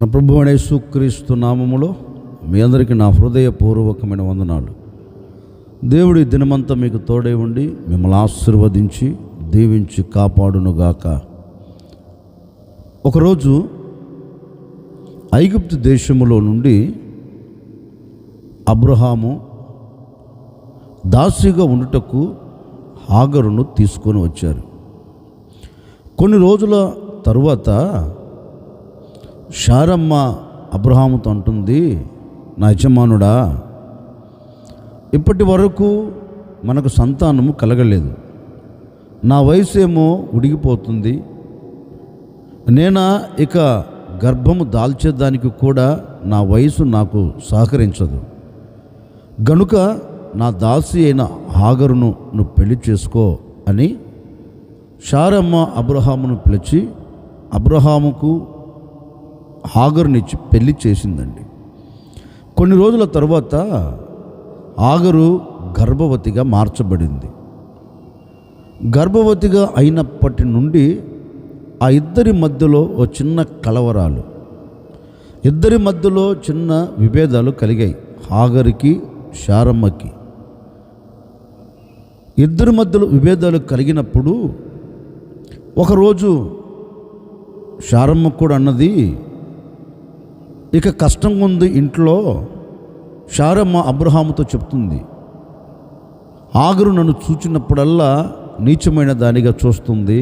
నా ప్రభువైన యేసుక్రీస్తు నామములో మీ అందరికీ నా హృదయపూర్వకమైన వందనాలు. దేవుడి దినమంతా మీకు తోడై ఉండి మిమ్మల్ని ఆశీర్వదించి దీవించి కాపాడునుగాక. ఒకరోజు ఐగుప్తు దేశములో నుండి అబ్రహాము దాసిగా ఉండుటకు హాగరును తీసుకొని వచ్చారు. కొన్ని రోజుల తరువాత శారమ్మ అబ్రహాముతో అంటుంది, నా యజమానుడా, ఇప్పటి వరకు మనకు సంతానము కలగలేదు. నా వయసు ఏమో ఉడిగిపోతుంది. నేనా ఇక గర్భము దాల్చేదానికి కూడా నా వయసు నాకు సహకరించదు. గనుక నా దాసి అయిన హాగరును నువ్వు పెళ్లి చేసుకో అని శారమ్మ అబ్రహామును పిలిచి అబ్రహాముకు హాగరునిచ్చి పెళ్లి చేసిందండి. కొన్ని రోజుల తర్వాత హాగరు గర్భవతిగా మార్చబడింది. గర్భవతిగా అయినప్పటి నుండి ఆ ఇద్దరి మధ్యలో ఓ చిన్న కలవరాలు, ఇద్దరి మధ్యలో చిన్న విభేదాలు కలిగాయి. హాగరుకి శారమ్మకి ఇద్దరి మధ్యలో విభేదాలు కలిగినప్పుడు ఒకరోజు శారమ్మ కూడా అన్నది, ఇక కష్టంగా ఉంది ఇంట్లో. శారమ్మ అబ్రహాముతో చెప్తుంది, హాగరు నన్ను చూచినప్పుడల్లా నీచమైన దానిగా చూస్తుంది,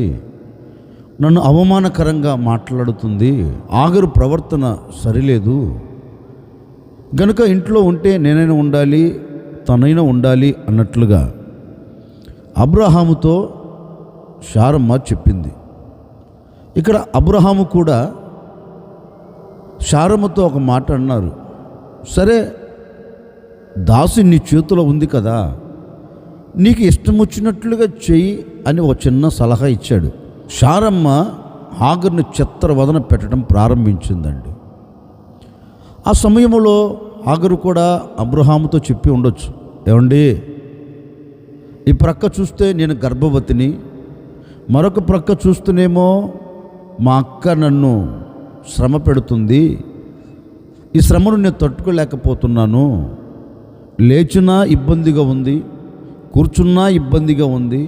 నన్ను అవమానకరంగా మాట్లాడుతుంది, హాగరు ప్రవర్తన సరిలేదు. గనుక ఇంట్లో ఉంటే నేనైనా ఉండాలి, తనైనా ఉండాలి అన్నట్లుగా అబ్రహాముతో శారమ్మ చెప్పింది. ఇక్కడ అబ్రహాము కూడా శారమ్మతో ఒక మాట అన్నారు, సరే దాసి నీ చేతిలో ఉంది కదా, నీకు ఇష్టం వచ్చినట్లుగా చెయ్యి అని ఒక చిన్న సలహా ఇచ్చాడు. శారమ్మ హాగరుని చిత్రవదన పెట్టడం ప్రారంభించిందండి. ఆ సమయంలో హాగరు కూడా అబ్రహాముతో చెప్పి ఉండొచ్చు, ఏమండి, ఈ ప్రక్క చూస్తే నేను గర్భవతిని, మరొక ప్రక్క చూస్తేనేమో మా అక్క నన్ను శ్రమ పెడుతుంది, ఈ శ్రమను నేను తట్టుకోలేకపోతున్నాను, లేచినా ఇబ్బందిగా ఉంది, కూర్చున్నా ఇబ్బందిగా ఉంది,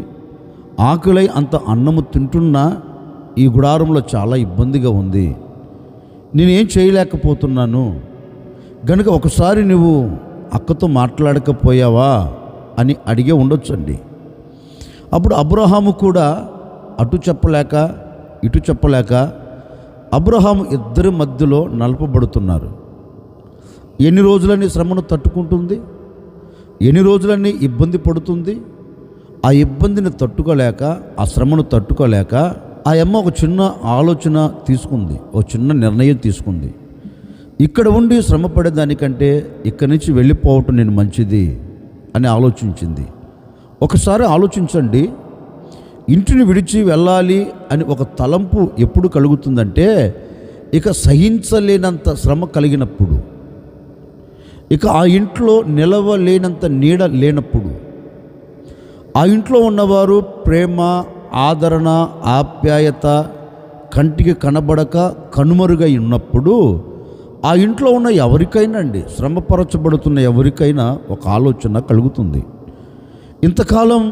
ఆకలై అంత అన్నము తింటున్నా ఈ గుడారంలో చాలా ఇబ్బందిగా ఉంది, నేనేం చేయలేకపోతున్నాను, గనుక ఒకసారి నువ్వు అక్కతో మాట్లాడకపోయావా అని అడిగే ఉండొచ్చండి. అప్పుడు అబ్రహాము కూడా అటు చెప్పలేక ఇటు చెప్పలేక అబ్రహాము ఇద్దరి మధ్యలో నలపబడుతున్నారు. ఎన్ని రోజులని శ్రమను తట్టుకుంటుంది, ఎన్ని రోజులని ఇబ్బంది పడుతుంది. ఆ ఇబ్బందిని తట్టుకోలేక, ఆ శ్రమను తట్టుకోలేక ఆ అమ్మ ఒక చిన్న ఆలోచన తీసుకుంది, ఒక చిన్న నిర్ణయం తీసుకుంది. ఇక్కడ ఉండి శ్రమ పడేదానికంటే ఇక్కడి నుంచి వెళ్ళిపోవటం నేను మంచిది అని ఆలోచించింది. ఒకసారి ఆలోచించండి, ఇంటిని విడిచి వెళ్ళాలి అని ఒక తలంపు ఎప్పుడు కలుగుతుందంటే ఇక సహించలేనంత శ్రమ కలిగినప్పుడు, ఇక ఆ ఇంట్లో నిలవలేనంత నీడ లేనప్పుడు, ఆ ఇంట్లో ఉన్నవారు ప్రేమ, ఆదరణ, ఆప్యాయత కంటికి కనబడక కనుమరుగై ఉన్నప్పుడు ఆ ఇంట్లో ఉన్న ఎవరికైనా అండి, శ్రమపరచబడుతున్న ఎవరికైనా ఒక ఆలోచన కలుగుతుంది, ఇంతకాలం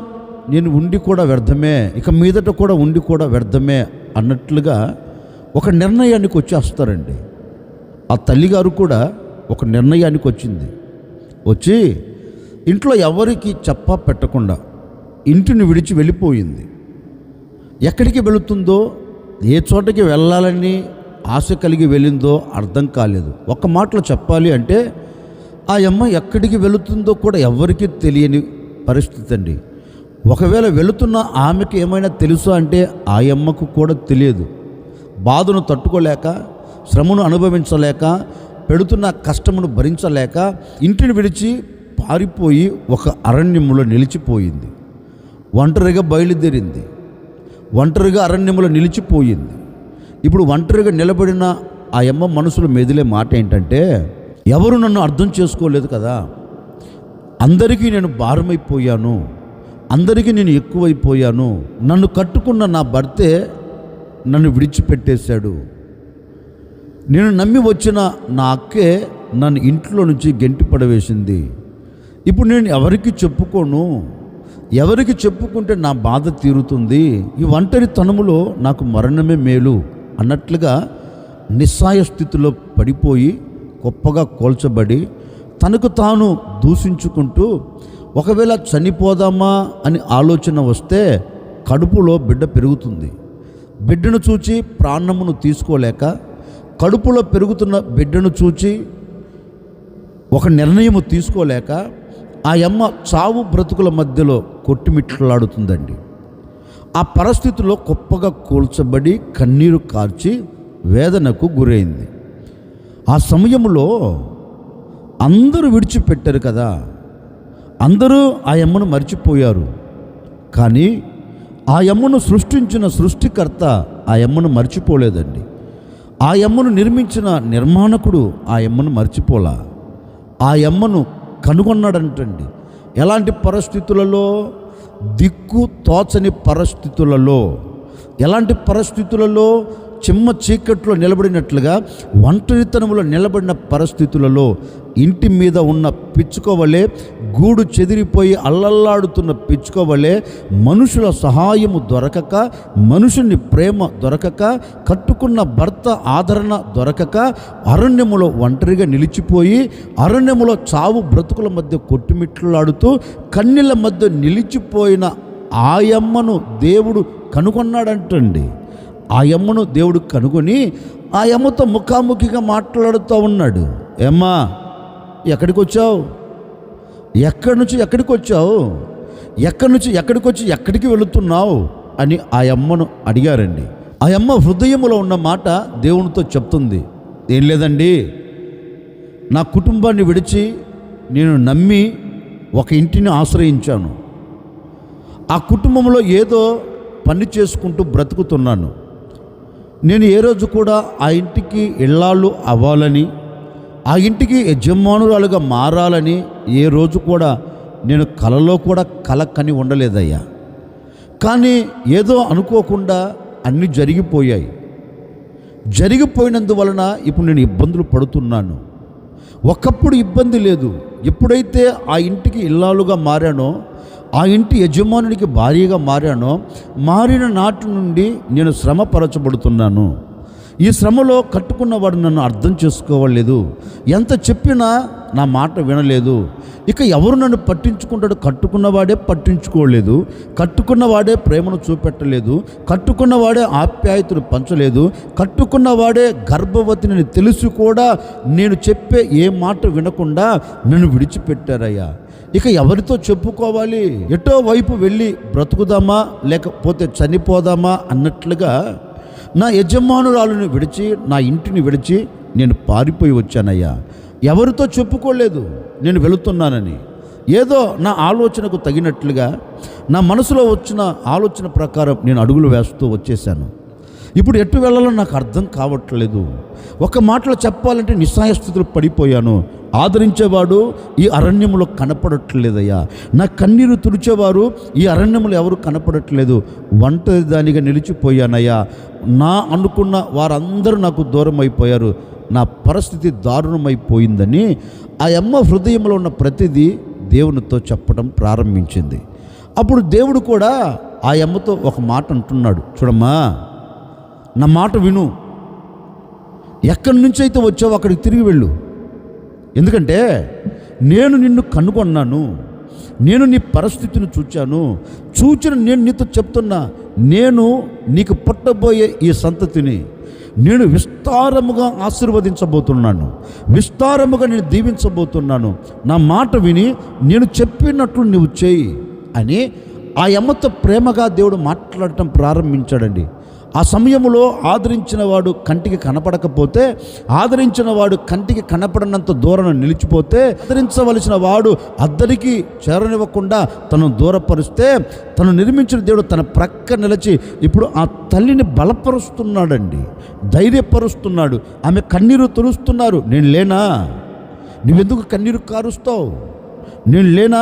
నేను ఉండి కూడా వ్యర్థమే, ఇక మీదట కూడా ఉండి కూడా వ్యర్థమే అన్నట్లుగా ఒక నిర్ణయానికి వచ్చేస్తారండి. ఆ తల్లిగారు కూడా ఒక నిర్ణయానికి వచ్చి ఇంట్లో ఎవరికి చెప్పా పెట్టకుండా ఇంటిని విడిచి వెళ్ళిపోయింది. ఎక్కడికి వెళుతుందో, ఏ చోటకి వెళ్ళాలని ఆశ కలిగి వెళ్ళిందో అర్థం కాలేదు. ఒక మాటలో చెప్పాలి అంటే ఆ అమ్మ ఎక్కడికి వెళుతుందో కూడా ఎవరికీ తెలియని పరిస్థితి అండి. ఒకవేళ వెళుతున్న ఆమెకి ఏమైనా తెలుసా అంటే ఆ అమ్మకు కూడా తెలియదు. బాధను తట్టుకోలేక, శ్రమను అనుభవించలేక, పెడుతున్న కష్టమును భరించలేక ఇంటిని విడిచి పారిపోయి ఒక అరణ్యములో నిలిచిపోయింది. ఒంటరిగా బయలుదేరింది, ఒంటరిగా అరణ్యములో నిలిచిపోయింది. ఇప్పుడు ఒంటరిగా నిలబడిన ఆ అమ్మ మనసులో మెదిలే మాట ఏంటంటే, ఎవరు నన్ను అర్థం చేసుకోలేదు కదా, అందరికీ నేను భారమైపోయాను, అందరికీ నేను ఎక్కువైపోయాను, నన్ను కట్టుకున్న నా భర్తే నన్ను విడిచిపెట్టేశాడు, నేను నమ్మి వచ్చిన నా అక్కే నన్ను ఇంట్లో నుంచి గెంటి పడవేసింది. ఇప్పుడు నేను ఎవరికి చెప్పుకోను, ఎవరికి చెప్పుకుంటే నా బాధ తీరుతుంది, ఈ ఒంటరితనములో నాకు మరణమే మేలు అన్నట్లుగా నిస్సాయ స్థితిలో పడిపోయి గొప్పగా కోల్చబడి తనకు తాను దూషించుకుంటూ ఒకవేళ చనిపోదామా అని ఆలోచన వస్తే కడుపులో బిడ్డ పెరుగుతుంది. బిడ్డను చూచి ప్రాణమును తీసుకోలేక కడుపులో పెరుగుతున్న బిడ్డను చూచి ఒక నిర్ణయము తీసుకోలేక ఆ అమ్మ చావు బ్రతుకుల మధ్యలో కొట్టిమిట్లాడుతుందండి. ఆ పరిస్థితిలో గొప్పగా కూల్చబడి కన్నీరు కార్చి వేదనకు గురైంది. ఆ సమయంలో అందరూ విడిచిపెట్టారు కదా, అందరూ ఆ అమ్మను మర్చిపోయారు. కానీ ఆ అమ్మను సృష్టించిన సృష్టికర్త ఆ అమ్మను మర్చిపోలేదండి. ఆ అమ్మను నిర్మించిన నిర్మాణకుడు ఆ అమ్మను మర్చిపోలా. ఆ అమ్మను కనుగొన్నాడంటండి. ఎలాంటి పరిస్థితులలో? దిక్కు తోచని పరిస్థితులలో. ఎలాంటి పరిస్థితులలో? చిమ్మ చీకట్లో నిలబడినట్లుగా ఒంటరితనంలో నిలబడిన పరిస్థితులలో ఇంటి మీద ఉన్న పిచ్చుకోవలే, గూడు చెదిరిపోయి అల్లల్లాడుతున్న పిచ్చుకోవలే, మనుషుల సహాయము దొరకక, మనుషుని ప్రేమ దొరకక, కట్టుకున్న భర్త ఆదరణ దొరకక అరణ్యములో ఒంటరిగా నిలిచిపోయి అరణ్యములో చావు బ్రతుకుల మధ్య కొట్టుమిట్లాడుతూ కన్నీళ్ళ మధ్య నిలిచిపోయిన ఆ యమ్మను దేవుడు కనుగొన్నాడంటండి. ఆ యమ్మను దేవుడు కనుగొని ఆ యమ్మతో ముఖాముఖిగా మాట్లాడుతూ ఉన్నాడు. ఏమ్మా, ఎక్కడికి వచ్చావు? ఎక్కడి నుంచి ఎక్కడికి వచ్చావు? ఎక్కడి నుంచి ఎక్కడికి వచ్చి ఎక్కడికి వెళుతున్నావు అని ఆ అమ్మను అడిగారండి. ఆ అమ్మ హృదయంలో ఉన్న మాట దేవునితో చెప్తుంది. ఏం లేదండి, నా కుటుంబాన్ని విడిచి నేను నమ్మి ఒక ఇంటిని ఆశ్రయించాను. ఆ కుటుంబంలో ఏదో పని చేసుకుంటూ బ్రతుకుతున్నాను. నేను ఏ రోజు కూడా ఆ ఇంటికి ఇళ్ళాళ్ళు అవ్వాలని, ఆ ఇంటికి యజమానురాలుగా మారాలని ఏ రోజు కూడా నేను కలలో కూడా కల కని ఉండలేదయ్యా. కానీ ఏదో అనుకోకుండా అన్నీ జరిగిపోయాయి. జరిగిపోయినందువలన ఇప్పుడు నేను ఇబ్బందులు పడుతున్నాను. ఒకప్పుడు ఇబ్బంది లేదు. ఎప్పుడైతే ఆ ఇంటికి ఇల్లాలుగా మారానో, ఆ ఇంటి యజమానునికి భార్యగా మారానో, మారిన నాటి నుండి నేను శ్రమపరచబడుతున్నాను. ఈ శ్రమలో కట్టుకున్నవాడు నన్ను అర్థం చేసుకోవలేదు. ఎంత చెప్పినా నా మాట వినలేదు. ఇక ఎవరు నన్ను పట్టించుకుంటాడు? కట్టుకున్నవాడే పట్టించుకోలేదు, కట్టుకున్నవాడే ప్రేమను చూపెట్టలేదు, కట్టుకున్నవాడే ఆప్యాయతను పంచలేదు, కట్టుకున్నవాడే గర్భవతిని తెలిసి కూడా నేను చెప్పే ఏ మాట వినకుండా నన్ను విడిచిపెట్టారయ్యా. ఇక ఎవరితో చెప్పుకోవాలి? ఎటో వైపు వెళ్ళి బ్రతుకుదామా లేకపోతే చనిపోదామా అన్నట్లుగా నా యజమానురాలుని విడిచి, నా ఇంటిని విడిచి నేను పారిపోయి వచ్చానయ్యా. ఎవరితో చెప్పుకోలేదు నేను వెళుతున్నానని. ఏదో నా ఆలోచనకు తగినట్లుగా నా మనసులో వచ్చిన ఆలోచన ప్రకారం నేను అడుగులు వేస్తూ వచ్చేసాను. ఇప్పుడు ఎటు వెళ్ళాలో నాకు అర్థం కావట్లేదు. ఒక మాటలో చెప్పాలంటే నిస్సహాయ స్థితిలో పడిపోయాను. ఆదరించేవాడు ఈ అరణ్యంలో కనపడట్లేదయ్యా. నా కన్నీరు తుడిచేవారు ఈ అరణ్యంలో ఎవరు కనపడట్లేదు. ఒంటరి దానిగా నిలిచిపోయానయ్యా. నా అనుకున్న వారందరూ నాకు దూరం అయిపోయారు. నా పరిస్థితి దారుణమైపోయిందని ఆ అమ్మ హృదయంలో ఉన్న ప్రతిదీ దేవునితో చెప్పడం ప్రారంభించింది. అప్పుడు దేవుడు కూడా ఆ అమ్మతో ఒక మాట అంటున్నాడు. చూడమ్మా, నా మాట విను. ఎక్కడి నుంచి అయితే వచ్చావో అక్కడికి తిరిగి వెళ్ళు. ఎందుకంటే నేను నిన్ను కనుగొన్నాను, నేను నీ పరిస్థితిని చూచిన నేను నీతో చెప్తున్నా, నేను నీకు పుట్టబోయే ఈ సంతతిని నేను విస్తారముగా ఆశీర్వదించబోతున్నాను, విస్తారముగా నేను దీవించబోతున్నాను. నా మాట విని నేను చెప్పినట్లు నువ్వు చేయి అని ఆ అమ్మతో ప్రేమగా దేవుడు మాట్లాడటం ప్రారంభించాడండి. ఆ సమయంలో ఆదరించిన వాడు కంటికి కనపడకపోతే, ఆదరించిన వాడు కంటికి కనపడనంత దూరం నిలిచిపోతే, ఆదరించవలసిన వాడు అద్దరికి చేరనివ్వకుండా తను దూరపరిస్తే, తను నిర్మించిన దేవుడు తన ప్రక్క నిలిచి ఇప్పుడు ఆ తల్లిని బలపరుస్తున్నాడండి, ధైర్యపరుస్తున్నాడు. ఆమె కన్నీరు తుడుస్తున్నారు. నేను లేనా? నువ్వెందుకు కన్నీరు కారుస్తావు? నేను లేనా?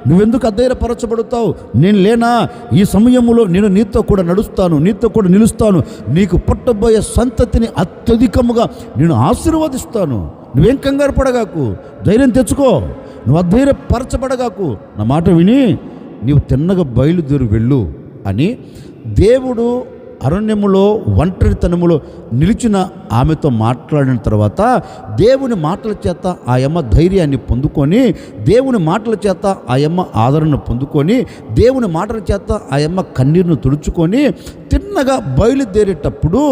నువ్వెందుకు అధైర్యపరచబడతావు? నేను లేనా? ఈ సమయంలో నేను నీతో కూడా నడుస్తాను, నీతో కూడా నిలుస్తాను. నీకు పుట్టబోయే సంతతిని అత్యధికముగా నేను ఆశీర్వదిస్తాను. నువ్వేం కంగారు పడగాకు, ధైర్యం తెచ్చుకో, నువ్వు అధైర్యపరచబడగాకు. నా మాట విని నీవు తిన్నగా బయలుదేరి వెళ్ళు అని దేవుడు అరణ్యములో ఒంటరితనములో నిలిచిన ఆమెతో మాట్లాడిన తర్వాత దేవుని మాటల చేత ఆ యమ్మ ధైర్యాన్ని పొందుకొని, దేవుని మాటల చేత ఆ యమ్మ ఆదరణ పొందుకొని, దేవుని మాటల చేత ఆ యమ్మ కన్నీరును తుడుచుకొని తిన్నగా బయలుదేరేటప్పుడు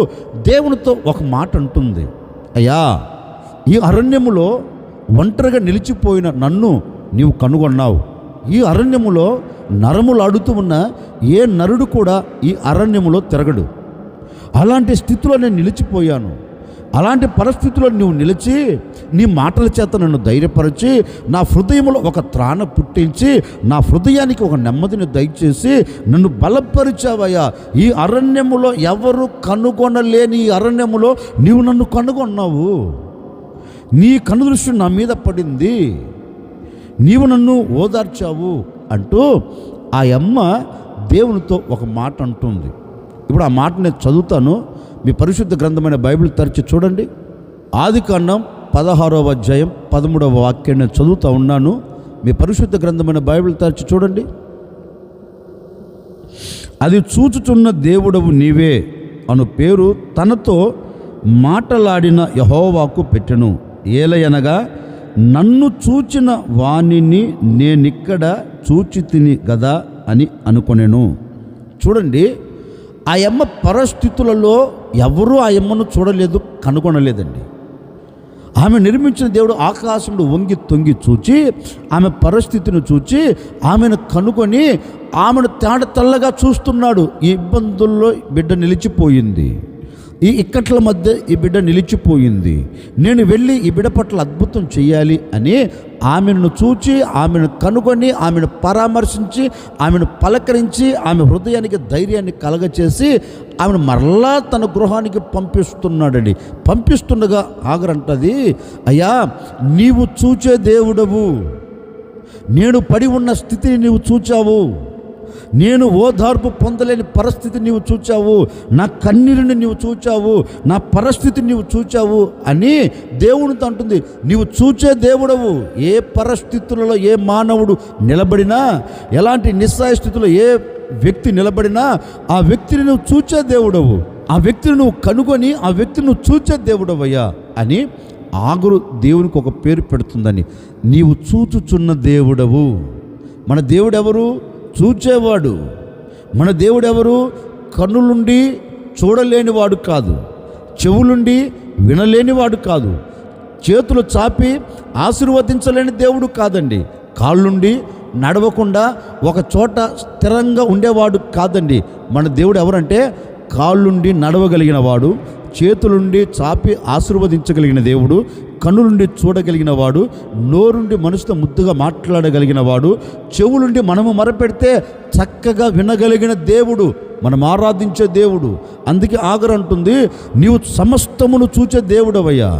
దేవునితో ఒక మాట అంటుంది, అయ్యా, ఈ అరణ్యములో ఒంటరిగా నిలిచిపోయిన నన్ను నీవు కనుగొన్నావు. ఈ అరణ్యములో నరములు ఆడుతూ ఉన్న ఏ నరుడు కూడా ఈ అరణ్యములో తిరగడు. అలాంటి స్థితిలో నేను నిలిచిపోయాను. అలాంటి పరిస్థితిలో నువ్వు నిలిచి నీ మాటల చేత నన్ను ధైర్యపరిచి నా హృదయంలో ఒక త్రాణ పుట్టించి నా హృదయానికి ఒక నెమ్మదిని దయచేసి నన్ను బలపరిచావయ్యా. ఈ అరణ్యములో ఎవరు కనుగొనలేని ఈ అరణ్యములో నీవు నన్ను కనుగొన్నావు. నీ కనుదృష్టి నా మీద పడింది, నీవు నన్ను ఓదార్చావు అంటూ ఆ అమ్మ దేవునితో ఒక మాట అంటుంది. ఇప్పుడు ఆ మాట నేను చదువుతాను. మీ పరిశుద్ధ గ్రంథమైన బైబిల్ తెరిచి చూడండి. ఆదికాండం 16వ అధ్యాయం 13వ వాక్యాన్ని నేను చదువుతూ ఉన్నాను. మీ పరిశుద్ధ గ్రంథమైన బైబిల్ తెరిచి చూడండి. అది చూచుచున్న దేవుడవు నీవే అను పేరు తనతో మాటలాడిన యెహోవాకు పెట్టెను. ఏలయనగా నన్ను చూచిన వానిని నేనిక్కడ చూచి తిని గదా అని అనుకొనెను. చూడండి, ఆ యమ్మ పరిస్థితులలో ఎవరూ ఆ యమ్మను చూడలేదు, కనుగొనలేదండి. ఆమె నిర్మించిన దేవుడు ఆకాశంలో వంగి తొంగి చూచి ఆమె పరిస్థితిని చూచి ఆమెను కనుగొని ఆమెను తేడతెల్లగా చూస్తున్నాడు. ఈ ఇబ్బందుల్లో బిడ్డ నిలిచిపోయింది, ఈ ఇక్కట్ల మధ్య ఈ బిడ్డ నిలిచిపోయింది, నేను వెళ్ళి ఈ బిడ్డ పట్ల అద్భుతం చేయాలి అని ఆమెను చూచి ఆమెను కనుగొని ఆమెను పరామర్శించి ఆమెను పలకరించి ఆమె హృదయానికి ధైర్యాన్ని కలగచేసి ఆమెను మరలా తన గృహానికి పంపిస్తున్నాడండి. పంపిస్తుండగా ఆగరంటది, అయ్యా, నీవు చూచే దేవుడవు, నేను పడి ఉన్న స్థితిని నీవు చూచావు, నేను ఓదార్పు పొందలేని పరిస్థితి నీవు చూచావు, నా కన్నీరుని నీవు చూచావు, నా పరిస్థితిని నీవు చూచావు అని దేవునితో అంటుంది. నీవు చూచే దేవుడవు. ఏ పరిస్థితులలో ఏ మానవుడు నిలబడినా, ఎలాంటి నిస్సాయ స్థితిలో ఏ వ్యక్తి నిలబడినా ఆ వ్యక్తిని నువ్వు చూచే దేవుడవు, ఆ వ్యక్తిని నువ్వు కనుగొని ఆ వ్యక్తిని నువ్వు చూచే దేవుడవయ్యా అని ఆగురు దేవునికి ఒక పేరు పెడుతుందని. నీవు చూచుచున్న దేవుడవు. మన దేవుడు ఎవరు? చూచేవాడు. మన దేవుడు ఎవరు? కన్నులుండి చూడలేనివాడు కాదు, చెవులుండి వినలేనివాడు కాదు, చేతులు చాపి ఆశీర్వదించలేని దేవుడు కాదండి, కాళ్ళుండి నడవకుండా ఒక చోట స్థిరంగా ఉండేవాడు కాదండి. మన దేవుడు ఎవరంటే కాళ్ళుండి నడవగలిగిన వాడు, చేతులుండి చాపి ఆశీర్వదించగలిగిన దేవుడు, కన్నులుండి చూడగలిగిన వాడు, నోరుండి మనుషుతో ముద్దుగా మాట్లాడగలిగిన వాడు, చెవులుండి మనము మొరపెడితే చక్కగా వినగలిగిన దేవుడు, మనం ఆరాధించే దేవుడు. అందుకే ఆగరు అంటుంది, నీవు సమస్తమును చూచే దేవుడవయ్యా,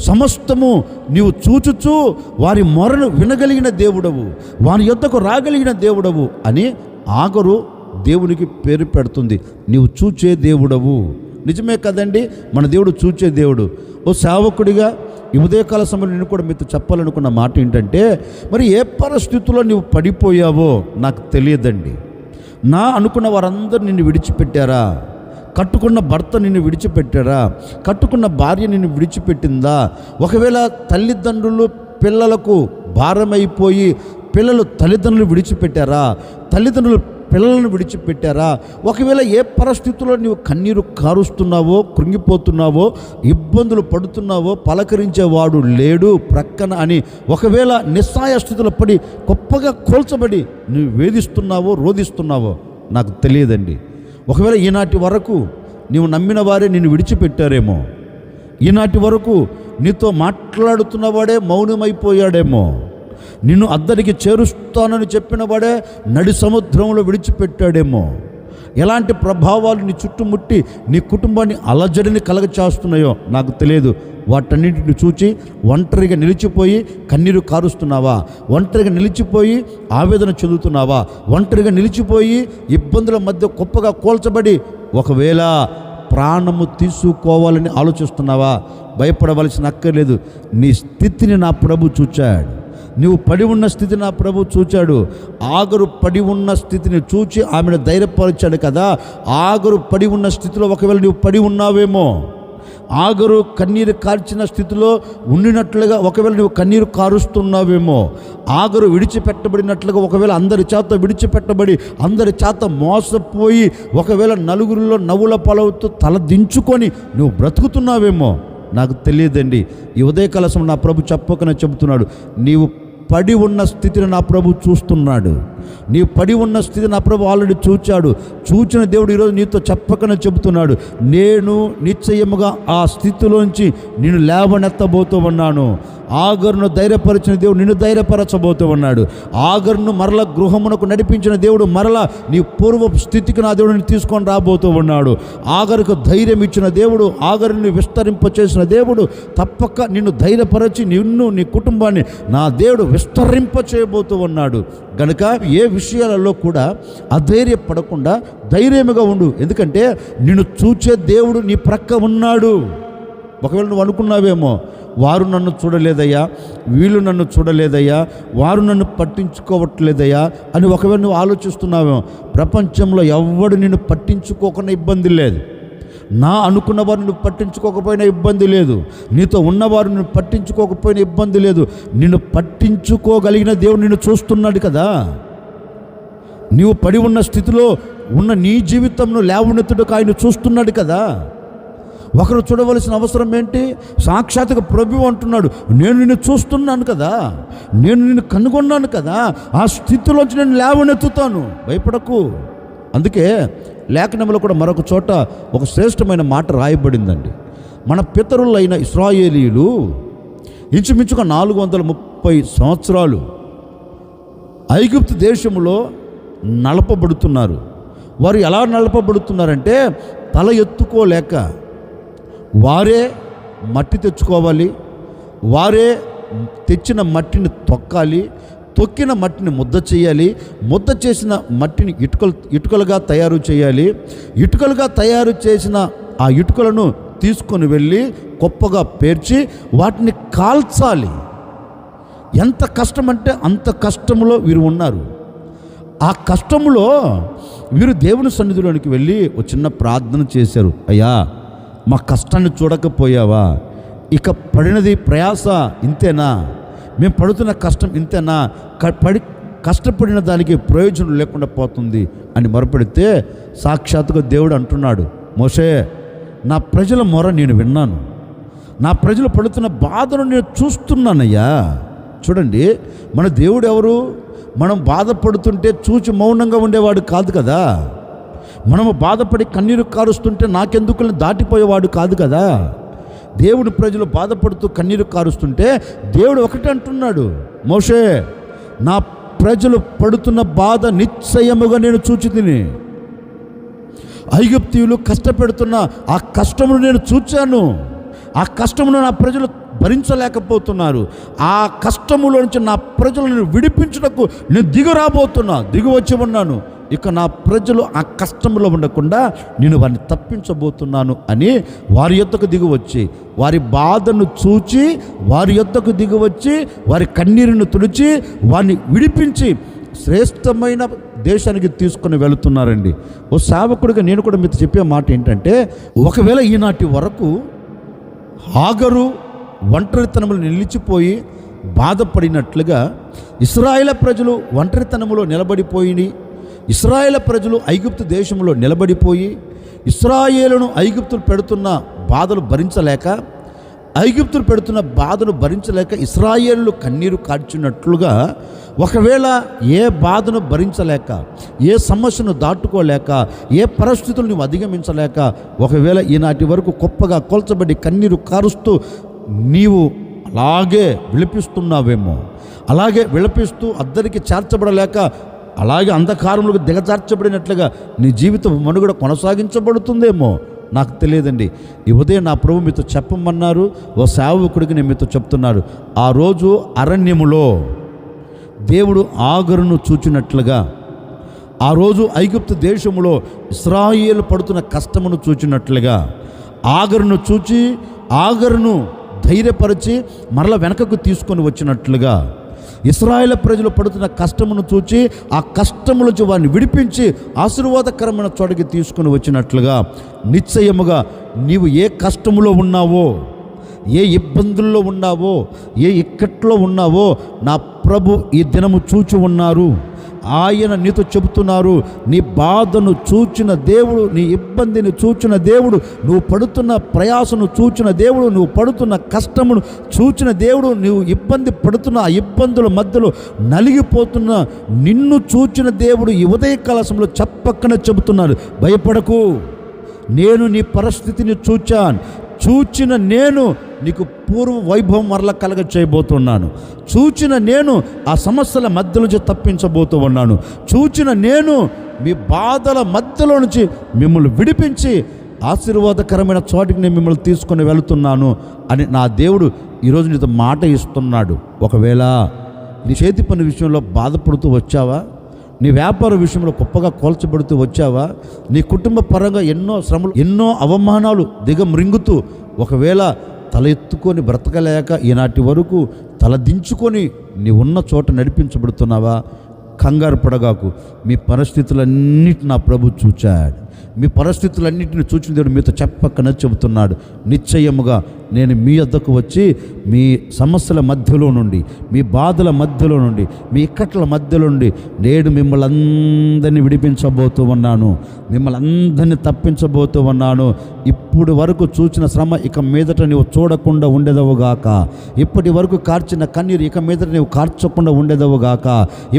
సమస్తము నీవు చూచుచు వారి మొరను వినగలిగిన దేవుడవు, వారి యొద్దకు రాగలిగిన దేవుడవు అని ఆగరు దేవునికి పేరు పెడుతుంది. నీవు చూచే దేవుడవు. నిజమే కదండి, మన దేవుడు చూచే దేవుడు. ఓ సేవకుడిగా ఈ ఉదయకాల సమయంలో నేను కూడా మీతో చెప్పాలనుకున్న మాట ఏంటంటే, మరి ఏ పరిస్థితుల్లో నీవు పడిపోయావో నాకు తెలియదండి. నా అనుకున్న వారందరూ నిన్ను విడిచిపెట్టారా? కట్టుకున్న భర్త నిన్ను విడిచిపెట్టారా? కట్టుకున్న భార్య నిన్ను విడిచిపెట్టిందా? ఒకవేళ తల్లిదండ్రులు పిల్లలకు భారమైపోయి పిల్లలు తల్లిదండ్రులు విడిచిపెట్టారా? తల్లిదండ్రులు పిల్లలను విడిచిపెట్టారా? ఒకవేళ ఏ పరిస్థితుల్లో నీవు కన్నీరు కారుస్తున్నావో, కృంగిపోతున్నావో, ఇబ్బందులు పడుతున్నావో, పలకరించేవాడు లేడు ప్రక్కన అని ఒకవేళ నిస్సాయ స్థితిలో పడి గొప్పగా కోల్చబడి నువ్వు వేధిస్తున్నావో, రోధిస్తున్నావో నాకు తెలియదండి. ఒకవేళ ఈనాటి వరకు నీవు నమ్మిన వారే నిన్ను విడిచిపెట్టారేమో, ఈనాటి వరకు నీతో మాట్లాడుతున్నవాడే మౌనమైపోయాడేమో, నిన్ను అద్దరికి చేరుస్తానని చెప్పిన వాడే నడి సముద్రంలో విడిచిపెట్టాడేమో, ఎలాంటి ప్రభావాలు నీ చుట్టుముట్టి నీ కుటుంబాన్ని అలజడిని కలగచేస్తున్నాయో నాకు తెలియదు. వాటన్నింటిని చూచి ఒంటరిగా నిలిచిపోయి కన్నీరు కారుస్తున్నావా? ఒంటరిగా నిలిచిపోయి ఆవేదన చెందుతున్నావా? ఒంటరిగా నిలిచిపోయి ఇబ్బందుల మధ్య గొప్పగా కోల్చబడి ఒకవేళ ప్రాణము తీసుకోవాలని ఆలోచిస్తున్నావా? భయపడవలసిన అక్కర్లేదు. నీ స్థితిని నా ప్రభు చూచాడు. నువ్వు పడి ఉన్న స్థితి నా ప్రభు చూచాడు. ఆగరు పడి ఉన్న స్థితిని చూచి ఆమెను ధైర్యపరిచాడు కదా. ఆగరు పడి ఉన్న స్థితిలో ఒకవేళ నువ్వు పడి ఉన్నావేమో, ఆగరు కన్నీరు కార్చిన స్థితిలో ఉండినట్లుగా ఒకవేళ నువ్వు కన్నీరు కారుస్తున్నావేమో, ఆగరు విడిచిపెట్టబడినట్లుగా ఒకవేళ అందరి చేత విడిచిపెట్టబడి అందరి చేత మోసపోయి ఒకవేళ నలుగురిలో నవ్వుల పాలవుతూ తల దించుకొని నువ్వు బ్రతుకుతున్నావేమో నాకు తెలియదండి. ఈ ఉదయకాల సమయం నా ప్రభు చెప్పకనే చెబుతున్నాడు, నీవు పడి ఉన్న స్థితిని నా ప్రభు చూస్తున్నాడు. నీవు పడి ఉన్న స్థితి నా ప్రభు ఆల్రెడీ చూచాడు. చూచిన దేవుడు ఈరోజు నీతో చెప్పకనే చెబుతున్నాడు, నేను నిశ్చయముగా ఆ స్థితిలోంచి నేను లేవనెత్తబోతూ ఉన్నాను. ఆగరును ధైర్యపరిచిన దేవుడు నిన్ను ధైర్యపరచబోతూ ఉన్నాడు. ఆగరును మరల గృహమునకు నడిపించిన దేవుడు మరలా నీ పూర్వ స్థితికి నా దేవుడిని తీసుకొని రాబోతూ ఉన్నాడు. ఆగరుకు ధైర్యం ఇచ్చిన దేవుడు, ఆగరుని విస్తరింపచేసిన దేవుడు తప్పక నిన్ను ధైర్యపరచి నిన్ను నీ కుటుంబాన్ని నా దేవుడు విస్తరింప చేయబోతూ ఉన్నాడు. గనుక ఏ విషయాలలో కూడా అధైర్యపడకుండా ధైర్యముగా ఉండు. ఎందుకంటే నిన్ను చూచే దేవుడు నీ ప్రక్క ఉన్నాడు. ఒకవేళ నువ్వు అనుకున్నావేమో, వారు నన్ను చూడలేదయ్యా, వీళ్ళు నన్ను చూడలేదయ్యా, వారు నన్ను పట్టించుకోవట్లేదయ్యా అని ఒకవేళ నువ్వు ఆలోచిస్తున్నావేమో, ప్రపంచంలో ఎవ్వడు నిన్ను పట్టించుకోకుండా ఇబ్బంది లేదు. నా అనుకున్న వారు నిన్ను పట్టించుకోకపోయినా ఇబ్బంది లేదు. నీతో ఉన్నవారు నిన్ను పట్టించుకోకపోయినా ఇబ్బంది లేదు. నిన్ను పట్టించుకోగలిగిన దేవుడు నిన్ను చూస్తున్నాడు కదా. నీవు పడి ఉన్న స్థితిలో ఉన్న నీ జీవితంను లేవనెత్తుటకు ఆయన చూస్తున్నాడు కదా. ఒకరు చూడవలసిన అవసరం ఏంటి? సాక్షాత్తుగా ప్రభువు అంటున్నాడు, నేను నిన్ను చూస్తున్నాను కదా, నేను నిన్ను కనుగొన్నాను కదా, ఆ స్థితిలోంచి నేను లేవనెత్తుతాను, భయపడకు. అందుకే లేఖనంలో కూడా మరొక చోట ఒక శ్రేష్టమైన మాట రాయబడిందండి. మన పితరులైన ఇశ్రాయేలీయులు ఇంచుమించుగా 430 సంవత్సరాలు ఐగుప్తు దేశంలో నలపబడుతున్నారు. వారు ఎలా నలపబడుతున్నారంటే తల ఎత్తుకోలేక వారే మట్టి తెచ్చుకోవాలి, వారే తెచ్చిన మట్టిని తొక్కాలి, తొక్కిన మట్టిని ముద్ద చేయాలి, ముద్ద చేసిన మట్టిని ఇటుకలుగా తయారు చేయాలి, ఇటుకలుగా తయారు చేసిన ఆ ఇటుకలను తీసుకొని వెళ్ళి గొప్పగా పేర్చి వాటిని కాల్చాలి. ఎంత కష్టం అంటే అంత కష్టంలో వీరు ఉన్నారు. ఆ కష్టంలో వీరు దేవుని సన్నిధిలోనికి వెళ్ళి ఒక చిన్న ప్రార్థన చేశారు. అయ్యా, మా కష్టాన్ని చూడకపోయావా? ఇక పడినది ప్రయాస ఇంతేనా? మేము పడుతున్న కష్టం ఇంతేనా? కష్టపడిన దానికి ప్రయోజనం లేకుండా పోతుంది అని మొరపెడితే సాక్షాత్తుగా దేవుడు అంటున్నాడు, మోషే, నా ప్రజల మొర నేను విన్నాను, నా ప్రజలు పడుతున్న బాధను నేను చూస్తున్నానయ్యా. చూడండి, మన దేవుడు ఎవరు? మనం బాధపడుతుంటే చూచి మౌనంగా ఉండేవాడు కాదు కదా. మనము బాధపడి కన్నీరు కారుస్తుంటే నాకెందుకు దాటిపోయేవాడు కాదు కదా. దేవుడి ప్రజలు బాధపడుతూ కన్నీరు కారుస్తుంటే దేవుడు ఒకటే అంటున్నాడు, మోషే, నా ప్రజలు పడుతున్న బాధ నిశ్చయముగా నేను చూచితిని. ఐగుప్తీయులు కష్టపెడుతున్న ఆ కష్టమును నేను చూచాను. ఆ కష్టమును నా ప్రజలు భరించలేకపోతున్నారు. ఆ కష్టములో నుంచి నా ప్రజలను విడిపించుటకు నేను దిగి వచ్చి ఉన్నాను. ఇక నా ప్రజలు ఆ కష్టంలో ఉండకుండా నేను వారిని తప్పించబోతున్నాను అని వారి యొద్దకు దిగివచ్చి, వారి బాధను చూచి వారి యొద్దకు దిగివచ్చి వారి కన్నీరును తుడిచి వారిని విడిపించి శ్రేష్టమైన దేశానికి తీసుకొని వెళుతున్నారండి. ఓ సేవకుడిగా నేను కూడా మీతో చెప్పే మాట ఏంటంటే, ఒకవేళ ఈనాటి వరకు హాగరు ఒంటరితనంలో నిలిచిపోయి బాధపడినట్లుగా ఇశ్రాయేలు ప్రజలు ఒంటరితనంలో నిలబడిపోయి, ఇశ్రాయేలు ప్రజలు ఐగుప్తు దేశంలో నిలబడిపోయి ఇశ్రాయేలును ఐగుప్తులు పెడుతున్న బాధలు భరించలేక, ఐగుప్తులు పెడుతున్న బాధను భరించలేక ఇశ్రాయేలు కన్నీరు కార్చినట్లుగా, ఒకవేళ ఏ బాధను భరించలేక, ఏ సమస్యను దాటుకోలేక, ఏ పరిస్థితులు నువ్వు అధిగమించలేక ఒకవేళ ఈనాటి వరకు గొప్పగా కొల్చబడి కన్నీరు కారుస్తూ నీవు అలాగే విలపిస్తున్నావేమో, అలాగే విలపిస్తూ అద్దరికి చేర్చబడలేక అలాగే అంధకారంలోకి దిగజార్చబడినట్లుగా నీ జీవితం మనుగడ కొనసాగించబడుతుందేమో నాకు తెలియదండి. ఈ ఉదయం నా ప్రభు మీతో చెప్పమన్నారు. ఓ సేవకుడికి నేను మీతో చెప్తున్నాను. ఆ రోజు అరణ్యములో దేవుడు ఆగరును చూచినట్లుగా, ఆ రోజు ఐగుప్తు దేశములో ఇశ్రాయేలు పడుతున్న కష్టమును చూచినట్లుగా, ఆగరును చూచి ఆగరును ధైర్యపరిచి మరల వెనకకు తీసుకొని వచ్చినట్లుగా, ఇశ్రాయేలు ప్రజలు పడుతున్న కష్టమును చూచి ఆ కష్టము నుంచి వారిని విడిపించి ఆశీర్వాదకరమైన చోటకి తీసుకొని వచ్చినట్లుగా, నిశ్చయముగా నీవు ఏ కష్టములో ఉన్నావో, ఏ ఇబ్బందుల్లో ఉన్నావో, ఏ ఇక్కట్లో ఉన్నావో నా ప్రభు ఈ దినము చూచి ఉన్నారు. ఆయన నీతో చెబుతున్నారు. నీ బాధను చూచిన దేవుడు, నీ ఇబ్బందిని చూచిన దేవుడు, నువ్వు పడుతున్న ప్రయాసను చూచిన దేవుడు, నువ్వు పడుతున్న కష్టమును చూచిన దేవుడు, నువ్వు ఇబ్బంది పడుతున్న ఆ ఇబ్బందుల మధ్యలో నలిగిపోతున్న నిన్ను చూచిన దేవుడు ఈ ఉదయకాల సమయంలో చెప్పక్కనే చెబుతున్నాడు, భయపడకు, నేను నీ పరిస్థితిని చూచిన నేను నీకు పూర్వ వైభవం మరల కలగ చేయబోతున్నాను. చూచిన నేను ఆ సమస్యల మధ్య నుంచి తప్పించబోతూ ఉన్నాను. చూచిన నేను మీ బాధల మధ్యలో నుంచి మిమ్మల్ని విడిపించి ఆశీర్వాదకరమైన చోటికి నేను మిమ్మల్ని తీసుకొని వెళుతున్నాను అని నా దేవుడు ఈరోజు నీతో మాట ఇస్తున్నాడు. ఒకవేళ నీ చేతి పని విషయంలో బాధపడుతూ వచ్చావా? నీ వ్యాపార విషయంలో గొప్పగా కోల్చబడుతూ వచ్చావా? నీ కుటుంబ పరంగా ఎన్నో శ్రమలు, ఎన్నో అవమానాలు దిగమ్రింగుతూ ఒకవేళ తల ఎత్తుకొని బ్రతకలేక ఈనాటి వరకు తల దించుకొని నీ ఉన్న చోట నడిపించబడుతున్నావా? కంగారు పడగాకు. మీ పరిస్థితులన్నిటి నా ప్రభు చూచాడు. మీ పరిస్థితులన్నింటిని చూచిన దేవుడు మీతో చెప్పకనే చెబుతున్నాడు. నిశ్చయముగా నేను మీ వద్దకు వచ్చి మీ సమస్యల మధ్యలో నుండి, మీ బాధల మధ్యలో నుండి, మీ ఇక్కట్ల మధ్యలో నుండి నేడు మిమ్మల్ని అందరినీ విడిపించబోతూ ఉన్నాను. మిమ్మల్ని అందరినీ తప్పించబోతూ ఉన్నాను. ఇప్పుడు వరకు చూచిన శ్రమ ఇక మీదట నీవు చూడకుండా ఉండేదవుగాక. ఇప్పటి వరకు కార్చిన కన్నీరు ఇక మీదట నీవు కార్చకుండా ఉండేదవుగాక.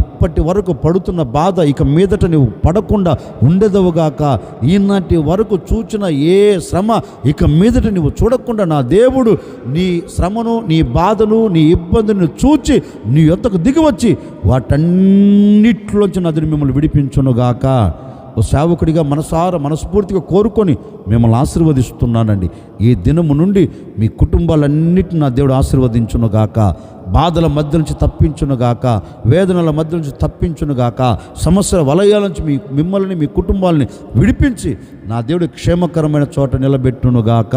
ఇప్పటి వరకు పడుతున్న బాధ ఇక మీదట నీవు పడకుండా ఉండేదవుగాక. ఈనాటి వరకు చూచిన ఏ శ్రమ ఇక మీదట నీవు చూడకుండా నా దేవుడు నీ శ్రమను, నీ బాధను, నీ ఇబ్బందులను చూచి నీ యొద్దకు దిగివచ్చి వాటన్నిటిలోంచి నదిని మిమ్మల్ని విడిపించునుగాక. ఓ సేవకుడిగా మనస్ఫూర్తిగా కోరుకొని మిమ్మల్ని ఆశీర్వదిస్తున్నానండి. ఈ దినము నుండి మీ కుటుంబాలన్నిటిని నా దేవుడు ఆశీర్వదించునుగాక. బాధల మధ్య నుంచి తప్పించునుగాక, వేదనల మధ్య నుంచి తప్పించునుగాక, సమస్యల వలయాల నుంచి మిమ్మల్ని మీ కుటుంబాలని విడిపించి నా దేవుడు క్షేమకరమైన చోట నిలబెట్టునుగాక.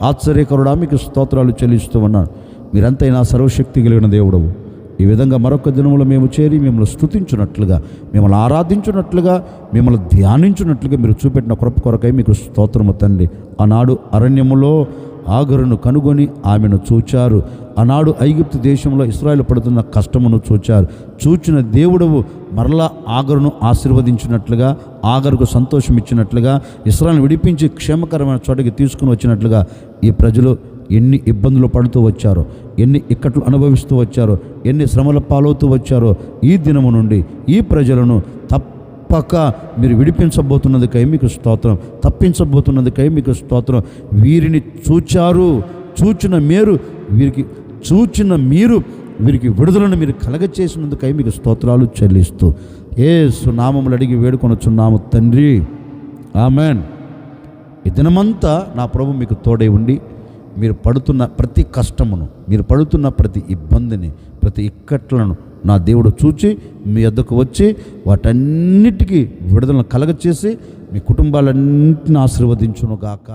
ఆశ్చర్యకరుడా మీకు స్తోత్రాలు చెల్లిస్తూ ఉన్నాను. మీరంతైనా సర్వశక్తి కలిగిన దేవుడవు. ఈ విధంగా మరొక దినములో మేము చేరి మిమ్మల్ని స్తుతించున్నట్లుగా, మిమ్మల్ని ఆరాధించున్నట్లుగా, మిమ్మల్ని ధ్యానించున్నట్లుగా మీరు చూపెట్టిన కృప కొరకై మీకు స్తోత్రము తండ్రి. ఆనాడు అరణ్యములో ఆగరును కనుగొని ఆమెను చూచారు. ఆనాడు ఐగుప్తు దేశంలో ఇశ్రాయేలు పడుతున్న కష్టమును చూచిన దేవుడవు మరలా ఆగరును ఆశీర్వదించినట్లుగా, ఆగరుకు సంతోషం ఇచ్చినట్లుగా, ఇశ్రాయేలును విడిపించి క్షేమకరమైన చోటకి తీసుకుని వచ్చినట్లుగా ఈ ప్రజలు ఎన్ని ఇబ్బందులు పడుతూ వచ్చారో, ఎన్ని ఇక్కట్లు అనుభవిస్తూ వచ్చారో, ఎన్ని శ్రమల పాలవుతూ వచ్చారో, ఈ దినము నుండి ఈ ప్రజలను తప్పక మీరు విడిపించబోతున్నదికై మీకు స్తోత్రం, తప్పించబోతున్నదికై మీకు స్తోత్రం. వీరిని చూచిన మీరు వీరికి విడుదలను మీరు కలగచేసినందుకై మీకు స్తోత్రాలు చెల్లిస్తూ యేసు నామములు అడిగి వేడుకొనుచున్నాము తండ్రి, ఆమెన్. ఈ దినమంతా నా ప్రభు మీకు తోడై ఉండి మీరు పడుతున్న ప్రతి కష్టమును, మీరు పడుతున్న ప్రతి ఇబ్బందిని, ప్రతి ఇక్కట్లను నా దేవుడు చూచి మీ వద్దకు వచ్చి వాటన్నిటికీ విడుదలను కలగచేసి మీ కుటుంబాలన్నింటిని ఆశీర్వదించునుగాక.